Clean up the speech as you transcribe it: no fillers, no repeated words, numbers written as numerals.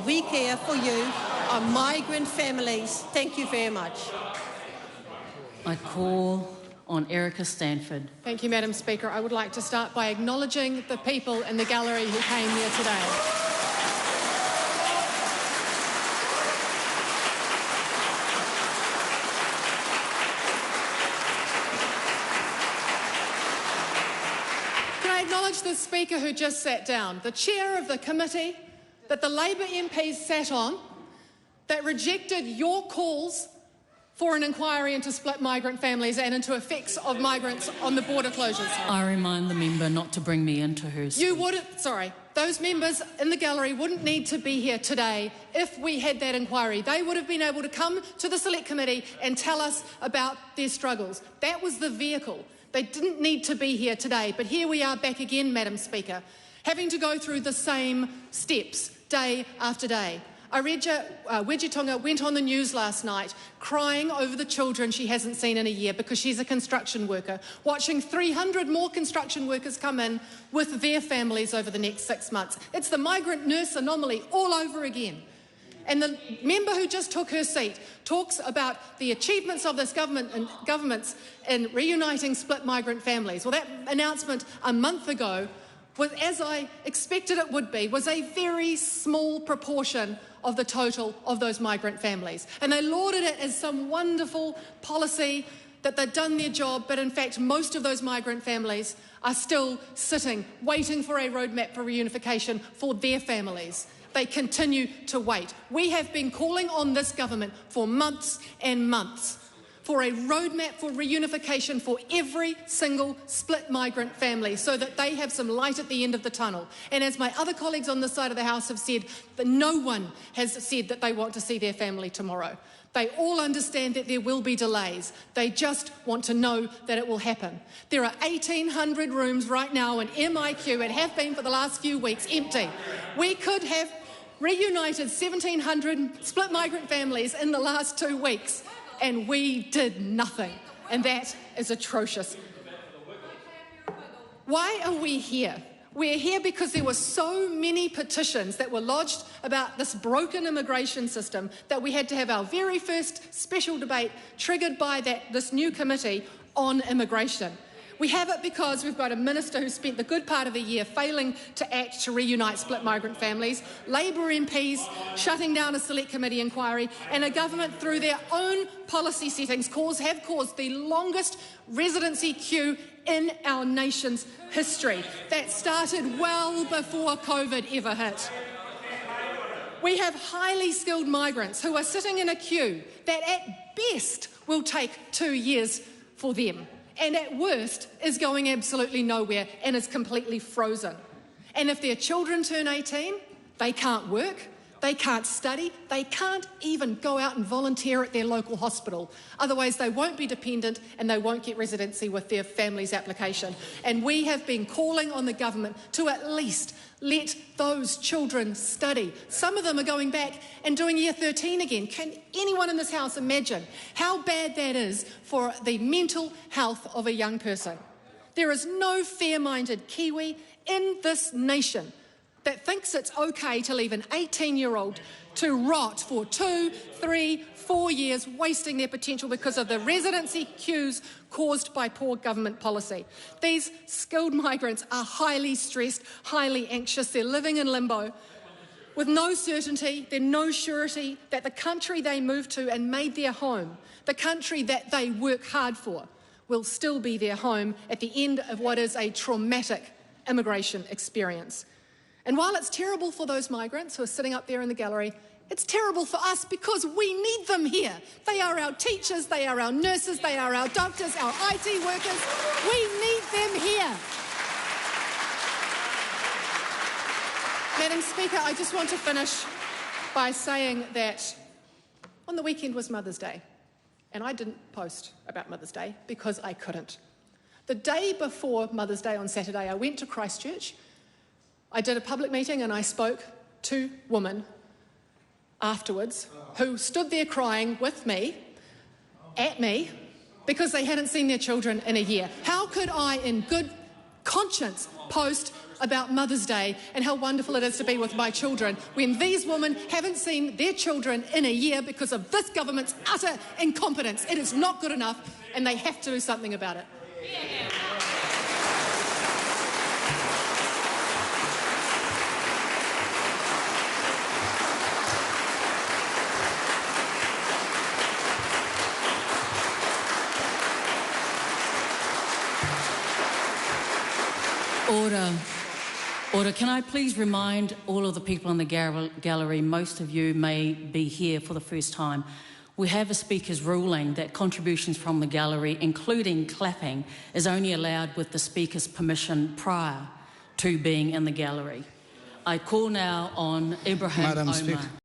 we care for you, our migrant families. Thank you very much. I call on Erica Stanford. Thank you, Madam Speaker. I would like to start by acknowledging the people in the gallery who came here today. Can I acknowledge the Speaker who just sat down, the chair of the committee that the Labour MPs sat on that rejected your calls for an inquiry into split migrant families and into effects of migrants on the border closures. I remind the member not to bring me into her speech. You wouldn't, those members in the gallery wouldn't need to be here today if we had that inquiry. They would have been able to come to the Select Committee and tell us about their struggles. That was the vehicle. They didn't need to be here today, but here we are back again, Madam Speaker, having to go through the same steps day after day. Ireja Wejitonga went on the news last night crying over the children she hasn't seen in a year because she's a construction worker, watching 300 more construction workers come in with their families over the next 6 months. It's the migrant nurse anomaly all over again. And the member who just took her seat talks about the achievements of this government and governments in reuniting split migrant families. Well, that announcement a month ago, was, as I expected it would be, was a very small proportion of the total of those migrant families. And they lauded it as some wonderful policy that they'd done their job, but in fact most of those migrant families are still sitting, waiting for a roadmap for reunification for their families. They continue to wait. We have been calling on this government for months and months for a roadmap for reunification for every single split migrant family so that they have some light at the end of the tunnel. And as my other colleagues on this side of the House have said, that no one has said that they want to see their family tomorrow. They all understand that there will be delays. They just want to know that it will happen. There are 1,800 rooms right now in MIQ and have been for the last few weeks empty. We could have reunited 1,700 split migrant families in the last 2 weeks. And we did nothing, and that is atrocious. Why are we here? We're here because there were so many petitions that were lodged about this broken immigration system that we had to have our very first special debate triggered by this new committee on immigration. We have it because we've got a minister who spent the good part of the year failing to act to reunite split migrant families, Labour MPs shutting down a Select Committee inquiry, and a government through their own policy settings have caused the longest residency queue in our nation's history. That started well before COVID ever hit. We have highly skilled migrants who are sitting in a queue that at best will take 2 years for them, and at worst is going absolutely nowhere and is completely frozen. And if their children turn 18, they can't work, they can't study, they can't even go out and volunteer at their local hospital. Otherwise they won't be dependent and they won't get residency with their family's application. And we have been calling on the government to at least let those children study. Some of them are going back and doing year 13 again. Can anyone in this House imagine how bad that is for the mental health of a young person? There is no fair-minded Kiwi in this nation that thinks it's okay to leave an 18-year-old to rot for 2, 3, 4 years, wasting their potential because of the residency queues caused by poor government policy. These skilled migrants are highly stressed, highly anxious. They're living in limbo with no certainty, there's no surety that the country they moved to and made their home, the country that they work hard for, will still be their home at the end of what is a traumatic immigration experience. And while it's terrible for those migrants who are sitting up there in the gallery, it's terrible for us because we need them here. They are our teachers, they are our nurses, they are our doctors, our IT workers. We need them here. Madam Speaker, I just want to finish by saying that on the weekend was Mother's Day, and I didn't post about Mother's Day because I couldn't. The day before Mother's Day on Saturday, I went to Christchurch. I did a public meeting and I spoke to women afterwards who stood there crying with me, at me, because they hadn't seen their children in a year. How could I, in good conscience, post about Mother's Day and how wonderful it is to be with my children when these women haven't seen their children in a year because of this government's utter incompetence. It is not good enough and they have to do something about it. Order. Can I please remind all of the people in the gallery, most of you may be here for the first time, we have a speaker's ruling that contributions from the gallery, including clapping, is only allowed with the speaker's permission prior to being in the gallery. I call now on Ibrahim Omar.